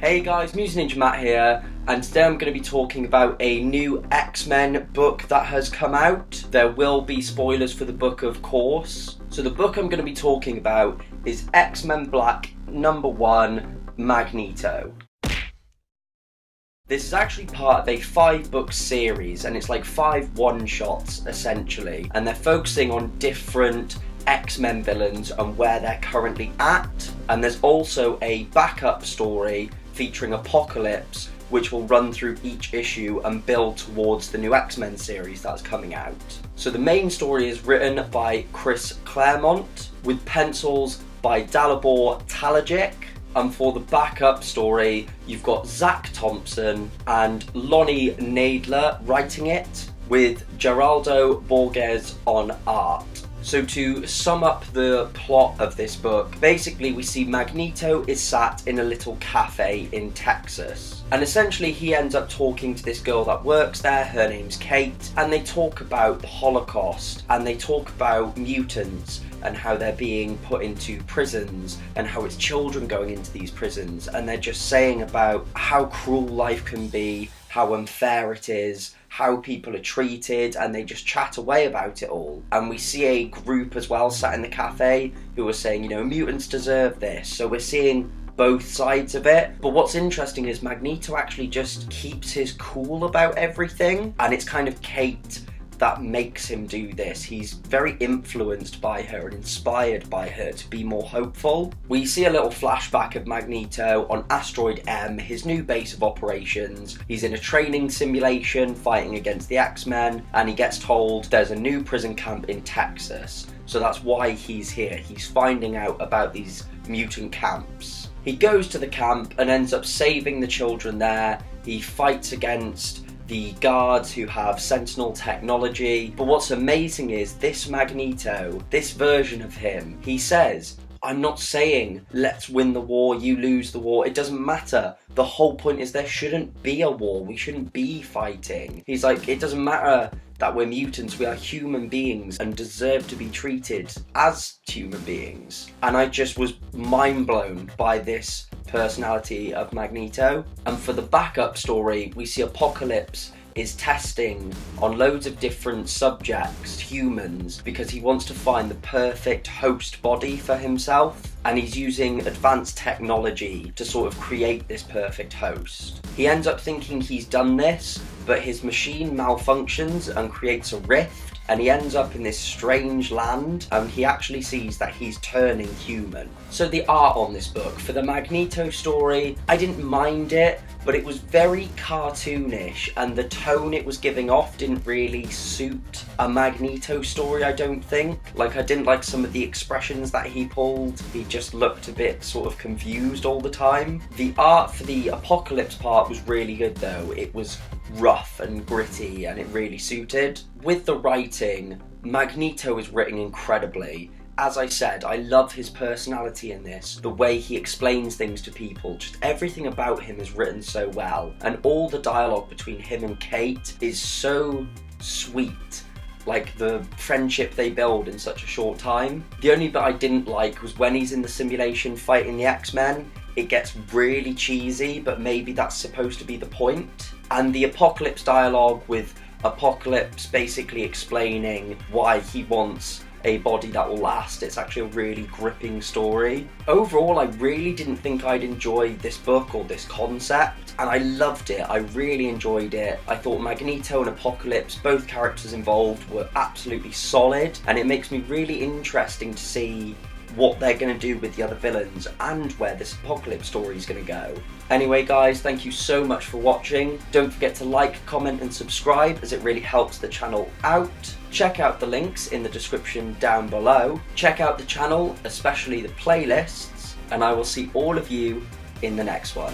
Hey guys, musicninjamat here, and today I'm going to be talking about a new X-Men book that has come out. There will be spoilers for the book, of course. So the book I'm going to be talking about is X-Men Black #1, Magneto. This is actually part of a 5-book series, and it's like 5 one-shots essentially, and they're focusing on different X-Men villains and where they're currently at. And there's also a backup story featuring Apocalypse, which will run through each issue and build towards the new X-Men series that's coming out. So the main story is written by Chris Claremont, with pencils by Dalibor Talajic, and for the backup story you've got Zach Thompson and Lonnie Nadler writing it, with Geraldo Borges on art. So to sum up the plot of this book, basically we see Magneto is sat in a little cafe in Texas, and essentially he ends up talking to this girl that works there. Her name's Kate, and they talk about the Holocaust, and they talk about mutants and how they're being put into prisons and how it's children going into these prisons, and they're just saying about how cruel life can be, how unfair it is, how people are treated, and they just chat away about it all. And we see a group as well sat in the cafe who are saying, you know, mutants deserve this. So we're seeing both sides of it. But what's interesting is Magneto actually just keeps his cool about everything, and it's kind of Kate that makes him do this. He's very influenced by her and inspired by her to be more hopeful. We see a little flashback of Magneto on Asteroid M, his new base of operations. He's in a training simulation fighting against the X-Men, and he gets told there's a new prison camp in Texas. So that's why he's here. He's finding out about these mutant camps. He goes to the camp and ends up saving the children there. He fights against the guards who have Sentinel technology. But what's amazing is this Magneto, this version of him, he says, I'm not saying let's win the war, you lose the war, it doesn't matter. The whole point is there shouldn't be a war, we shouldn't be fighting. He's like, it doesn't matter that we're mutants, we are human beings and deserve to be treated as human beings. And I just was mind blown by this personality of Magneto. And for the backup story, we see Apocalypse is testing on loads of different subjects, humans, because he wants to find the perfect host body for himself, and he's using advanced technology to sort of create this perfect host. He ends up thinking he's done this, but his machine malfunctions and creates a rift, and he ends up in this strange land, and he actually sees that he's turning human. So the art on this book, for the Magneto story, I didn't mind it, but it was very cartoonish, and the tone it was giving off didn't really suit a Magneto story, I don't think. Like, I didn't like some of the expressions that he pulled. He just looked a bit sort of confused all the time. The art for the Apocalypse part was really good though. It was rough and gritty, and it really suited. With the writing, Magneto is written incredibly. As I said, I love his personality in this, the way he explains things to people, just everything about him is written so well, and all the dialogue between him and Kate is so sweet, like the friendship they build in such a short time. The only bit I didn't like was when he's in the simulation fighting the X-Men. It gets really cheesy, but maybe that's supposed to be the point. And the Apocalypse dialogue, with Apocalypse basically explaining why he wants a body that will last, it's actually a really gripping story. Overall, I really didn't think I'd enjoy this book or this concept, and I loved it. I really enjoyed it. I thought Magneto and Apocalypse, both characters involved, were absolutely solid, and it makes me really interesting to see what they're going to do with the other villains and where this Apocalypse story is going to go. Anyway guys, thank you so much for watching. Don't forget to like, comment and subscribe, as it really helps the channel out. Check out the links in the description down below. Check out the channel, especially the playlists, and I will see all of you in the next one.